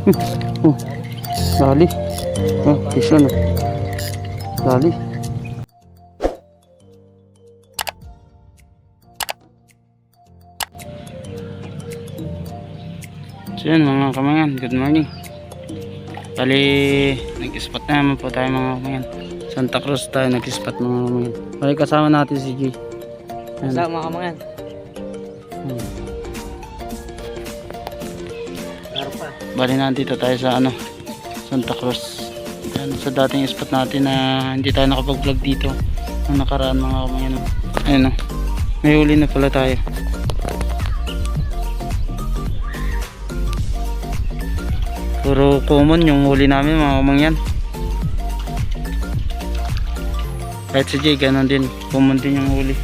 Oh, dali. Oh, fish on. Dali. So yun mga kamangan, good morning. Bali, nag-spot na naman po tayo mga kamangan. Santa Cruz tayo nag-spot mga kamangan. Bali kasama natin si G. Kasama mga kamangan. Bali nandito tayo sa ano, Santa Cruz. Yan, sa dating spot natin na hindi tayo nakapag-vlog dito ang nakaraan mga kamangan. Ayun o, may huli na pala tayo. Puro common yung huli namin mga kamangan. Kahit si Jay ganun din, common din yung huli.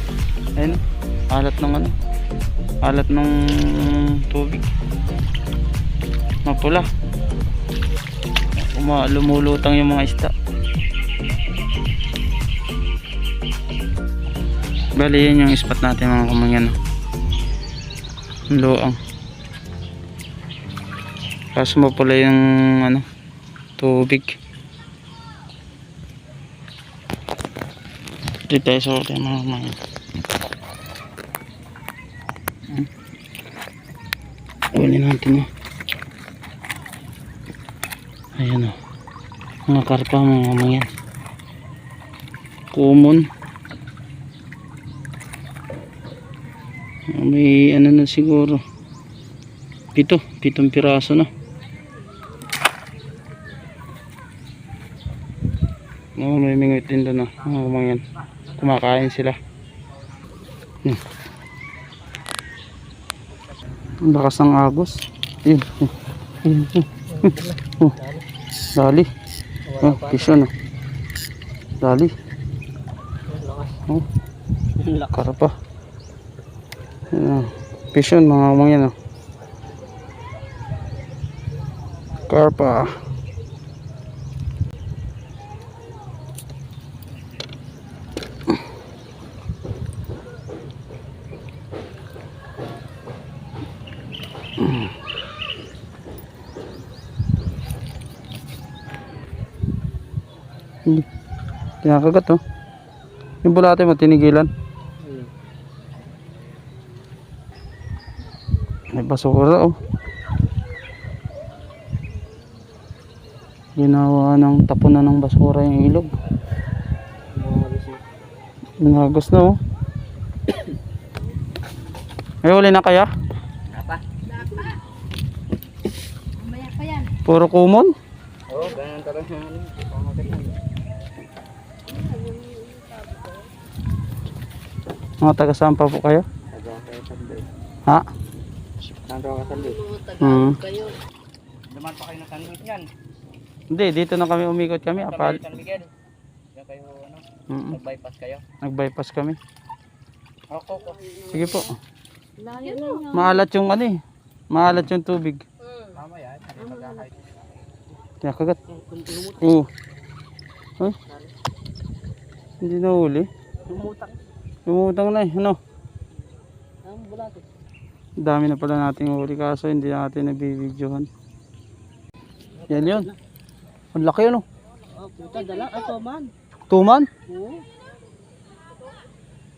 Ayun, alat ng ano, alat ng tubig, mapula, lumulutang yung mga isda. Bali yun yung spot natin mga kamangan. Luang, kaso mapula yung ano, tubig. Dito tayo sa ulit mga kamangan. Uli natin o. Ayan o, mga karpa mga kamangan. Common. May ano na siguro, pitong piraso na. May mingwit din doon mga kamangan. Kumakain sila. Ang lakas ng agos. Yun. Oh, dali. Oh, fish on. Dali. Oh, karapa. Fish on mga kamangan. Karpa. Kinakagat oh. Yung bulate mo tinigilan. May basura oh. Ginawa ng tapunan ng basura yung ilog. Nagos na oh. May huli na kaya? Mamaya pa yan. Puro kumon? Oo, ganyan talaga. Mga taga-saan pa po kayo? Ha? Nandito ka sandwich. Tagalog kayo. Duman pa kayo ng sandwich yan. Hindi, dito na kami umikot kami. Apal. San Miguel. Diyan kayo ano, nag-bypass kayo. Nag-bypass kami. Ako. Sige po. Layo na nga. Maalat yung ano eh. Maalat yung tubig. Mama yan, mag-hike. Kaya kagat. Oo. Ay. Hindi na huli. Lumutang na eh. Ano? Ang bulate. Dami na pala nating huli kaso hindi natin nabibidyohan. Yan yun. Ang laki ano. Oh, puta dala. Ay, toman. Tuman? Oo.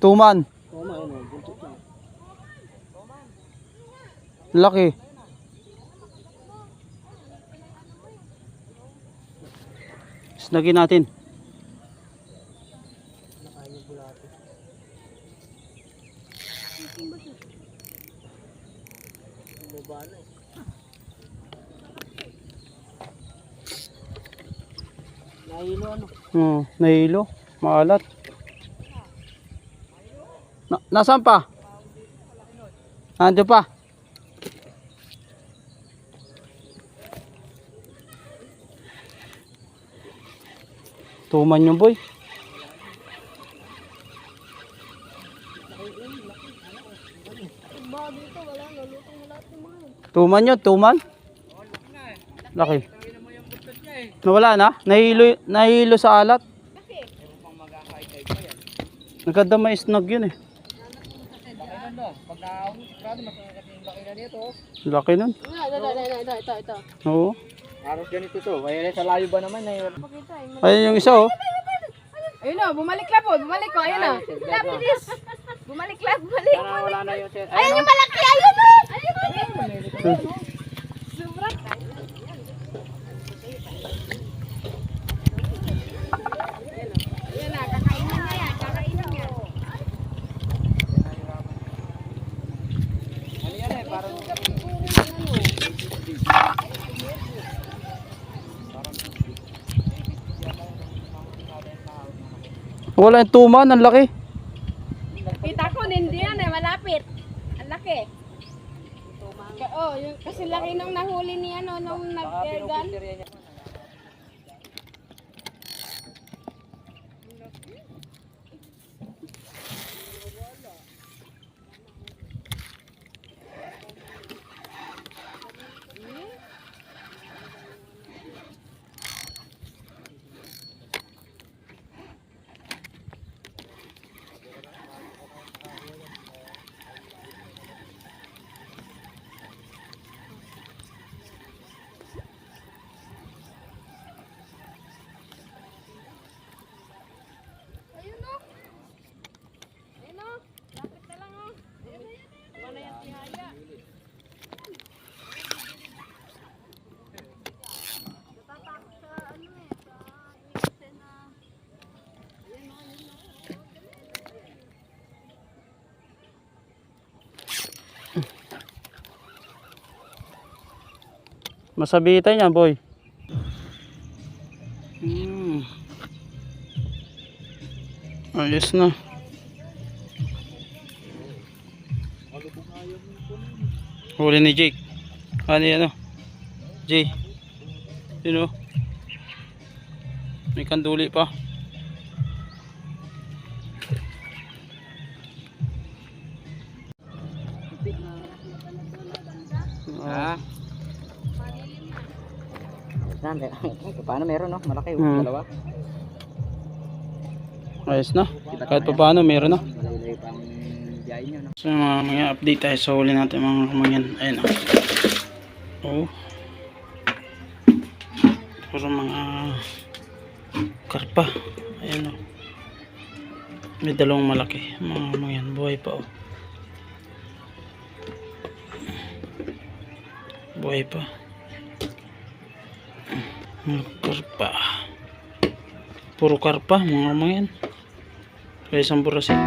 Tuman. Toman, ano, buntot lang. Laki. Snagin natin. Nakain yung bulate. Baba na eh. Nahilo ano? Nahilo. Maalat. Nasaan pa? Nandiyo pa. Tuman yung boy. Tuman yun, tuman. Laki. Nawala na? Nahilo sa alat. Naganda may snag yun eh. Pag naahon, mas laki na dito. Laki nun. Ito. Oo. Halos ganito to. Kaya sa layo ba naman eh. Ayun yung isa oh. Ayun o, bumalik lang po. Bumalik ko. Ayun o. Bilis. Bumalik lang. Bumalik. Sana wala na yung sir. Ayun yung malaki. Ayun o. Ayun o. Sobra. Ayan na. Kakainin na yan. Kakainin niya. Ano yan eh, parang Wala yung tuman, ang laki. Kita ko, hindi yan eh. Malapit. Ang laki. Yung, kasi laki nung nahuli ni ano, nung nag-ergan. Ayun o. Ayun o. Lapit na lang o. Wala yung tihaya. Natatakot sa ano eh. Sa eksena. Ayun o. Masabitan yan, boy. Ayos na. Huli ni Jake. Ano yan o? Jay. Yun o. May kanduli pa. ah. Paano meron no? Malaki dalawa. Ayos na. Kahit pa paano meron na. Malay pang biyahe niyo no. So mga update tayo sa huli natin mga kamangyan. Ayun o. Oh. Puro mga karpa. Ayun o. May dalawang malaki. Mga kamangyan. Buhay pa o. Buhay pa. Mga karpa. Puro karpa mga kamangyan. Kaya isang burasin.